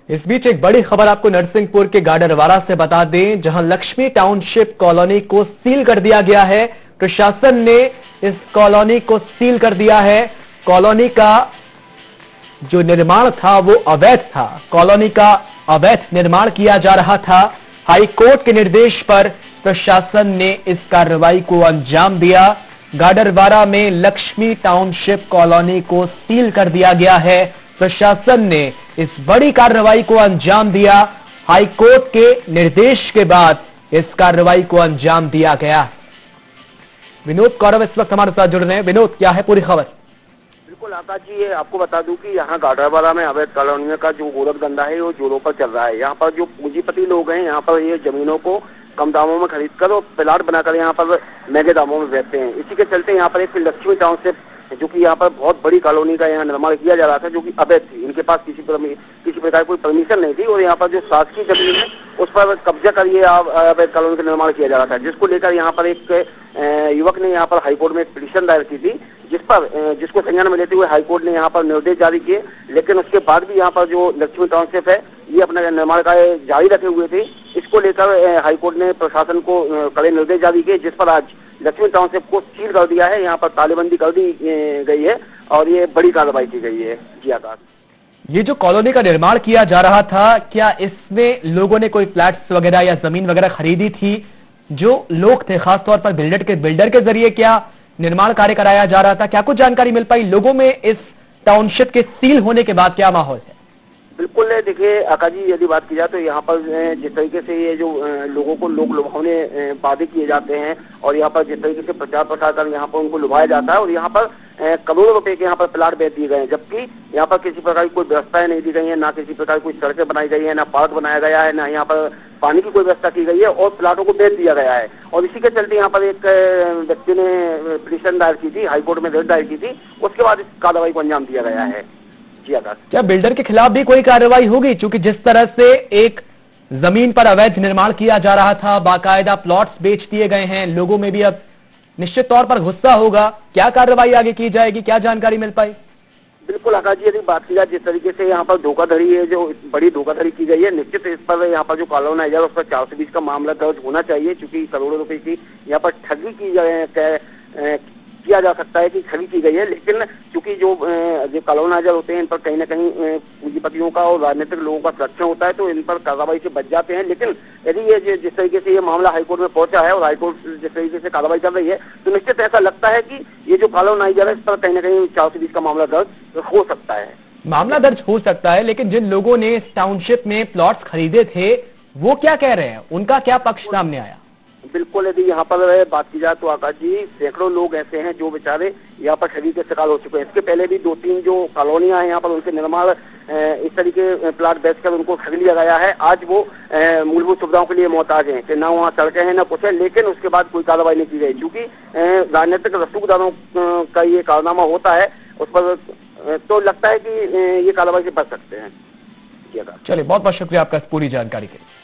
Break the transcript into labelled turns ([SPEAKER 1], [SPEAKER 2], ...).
[SPEAKER 1] इस बीच एक बड़ी खबर आपको नरसिंहपुर के गाडरवारा से बता दें, जहां लक्ष्मी टाउनशिप कॉलोनी को सील कर दिया गया है। प्रशासन ने इस कॉलोनी को सील कर दिया है। कॉलोनी का जो निर्माण था वो अवैध था। कॉलोनी का अवैध निर्माण किया जा रहा था। हाई कोर्ट के निर्देश पर प्रशासन ने इस कार्रवाई को अंजाम दिया। गाडरवारा में लक्ष्मी टाउनशिप कॉलोनी को सील कर दिया गया है। प्रशासन ने इस बड़ी कार्रवाई को अंजाम दिया। हाई कोर्ट के निर्देश के बाद इस कार्रवाई को अंजाम दिया गया। विनोद कौरव इस वक्त हमारे साथ जुड़ रहे हैं। विनोद, क्या है पूरी खबर?
[SPEAKER 2] बिल्कुल आकाश जी, ये आपको बता दूं कि यहाँ गाडरवारा में अवैध कॉलोनियों का जो गोरख धंधा है वो जोरों पर चल रहा है। यहाँ पर जो पूंजीपति लोग हैं, यहाँ पर ये जमीनों को कम दामों में खरीदकर और प्लाट बनाकर यहाँ पर महंगे दामों में बेचते हैं। इसी के चलते यहाँ पर एक लक्ष्मी टाउनशिप, जो कि यहाँ पर बहुत बड़ी कॉलोनी का यहाँ निर्माण किया जा रहा था, जो कि अवैध थी। इनके पास किसी प्रकार की कोई परमिशन नहीं थी और यहाँ पर जो शासकीय जमीन है उस पर कब्जा कर ये अवैध कॉलोनी का निर्माण किया जा रहा था, जिसको लेकर यहाँ पर एक युवक ने यहाँ पर हाईकोर्ट में एक पिटीशन दायर की थी, जिसको संज्ञान में लेते हुए हाईकोर्ट ने यहाँ पर निर्देश जारी किए। लेकिन उसके बाद भी यहाँ पर जो लक्ष्मी टाउनशिप है ये अपना निर्माण कार्य जारी रखे हुए थे। इसको लेकर हाईकोर्ट ने प्रशासन को कड़े निर्देश जारी किए, जिस पर आज लक्ष्मी टाउनशिप को सील कर दिया है। यहाँ पर तालेबंदी कर दी गई है और ये बड़ी कार्रवाई की गई है। जी आकाश,
[SPEAKER 1] ये जो कॉलोनी का निर्माण किया जा रहा था, क्या इसमें लोगों ने कोई फ्लैट्स वगैरह या जमीन वगैरह खरीदी थी? जो लोग थे, खासतौर पर बिल्डर के जरिए क्या निर्माण कार्य कराया जा रहा था? क्या कुछ जानकारी मिल पाई लोगों में? इस टाउनशिप के सील होने के बाद क्या माहौल है?
[SPEAKER 2] बिल्कुल, देखिए आकाश जी, यदि बात की जाए तो यहाँ पर जिस तरीके से ये जो लोगों को लोग लुभावने वादे किए जाते हैं और यहाँ पर जिस तरीके से प्रचार प्रसार कर यहाँ पर उनको लुभाया जाता है और यहाँ पर करोड़ों रुपए के यहाँ पर प्लाट बेच दिए गए हैं, जबकि यहाँ पर किसी प्रकार की कोई व्यवस्थाएं नहीं दी गई है, ना किसी प्रकार की कोई सड़कें बनाई गई है, ना पार्क बनाया गया है, ना यहाँ पर पानी की कोई व्यवस्था की गई है और प्लाटों को बेच दिया गया है। और इसी के चलते यहाँ पर एक व्यक्ति ने पिटीशन दायर की थी, हाईकोर्ट में रिट दायर की थी, उसके बाद इस कार्रवाई को अंजाम दिया गया है।
[SPEAKER 1] क्या बिल्डर के खिलाफ भी कोई कार्रवाई होगी? क्योंकि जिस तरह से एक जमीन पर अवैध निर्माण किया जा रहा था, बाकायदा प्लॉट्स बेच दिए गए हैं, लोगों में भी अब निश्चित तौर पर गुस्सा होगा। क्या कार्रवाई आगे की जाएगी? क्या जानकारी मिल पाई?
[SPEAKER 2] बिल्कुल आकाश जी, यदि बात की जाए जिस तरीके से यहाँ पर धोखाधड़ी है, जो बड़ी धोखाधड़ी की गई है, निश्चित इस पर यहाँ पर जो कॉलोनाइजर उस पर 420 का मामला दर्ज होना चाहिए, क्योंकि करोड़ों रुपए की यहाँ पर ठगी किया जा सकता है कि ठगी की गई है। लेकिन चूंकि जो कॉलोनाइजर होते हैं इन पर कहीं ना कहीं पूंजीपतियों का और राजनीतिक लोगों का संरक्षण होता है, तो इन पर कार्रवाई से बच जाते हैं। लेकिन यदि ये जिस तरीके से ये मामला हाईकोर्ट में पहुंचा है और हाईकोर्ट जिस तरीके से कार्रवाई कर रही है, तो निश्चित ऐसा लगता है कि ये जो कॉलोनाइजर है इस पर कहीं ना कहीं 420 का मामला दर्ज हो सकता है।
[SPEAKER 1] मामला दर्ज हो सकता है, लेकिन जिन लोगों ने इस टाउनशिप में प्लॉट्स खरीदे थे वो क्या कह रहे हैं? उनका क्या पक्ष सामने आया?
[SPEAKER 2] बिल्कुल, यदि यहाँ पर बात की जाए तो आकाश जी, सैकड़ों लोग ऐसे हैं जो बेचारे यहाँ पर ठगी के शिकार हो चुके हैं। इसके पहले भी 2-3 जो कॉलोनियां हैं यहाँ पर उनके निर्माण इस तरीके प्लाट बेचकर उनको ठग लिया गया है। आज वो मूलभूत सुविधाओं के लिए मोहताज हैं कि ना वहाँ सड़कें हैं ना कुछ है, लेकिन उसके बाद कोई कार्रवाई नहीं की गई। चूंकि राजनीतिक रसूखदारों का ये कारनामा होता है उस पर, तो लगता है कि ये कार्रवाई से बच सकते हैं।
[SPEAKER 1] चलिए, बहुत बहुत शुक्रिया आपका पूरी जानकारी के लिए।